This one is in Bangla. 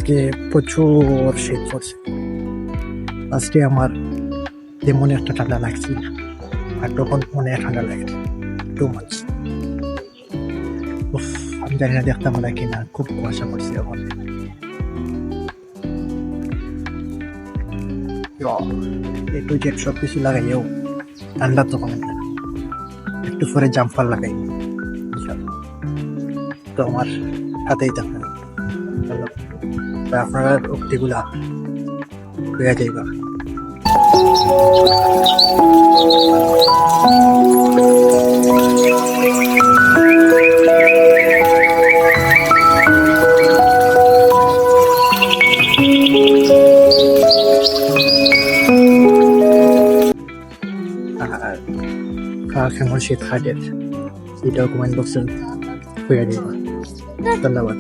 আজকে প্রচুর শীত পড়ছে। আজকে আমার তেমন একটা ঠান্ডা লাগছে না, আর তখন অনেক ঠান্ডা লাগে, টু মাচ। আমি জানি না দেখতাম না কিনা, খুব কুয়াশা পড়ছে এখন। একটু জেট সব কিছু লাগাইও ঠান্ডা তো কমে না, একটু পরে জাম্পার লাগাই তো আমার হাতেই থাকবে। আপনারা উক্তিগুলা হয়ে যাইবা। আর কেমন শীত খাটের এটাও কমেন্ট বক্সে হয়ে যাইবা। ধন্যবাদ।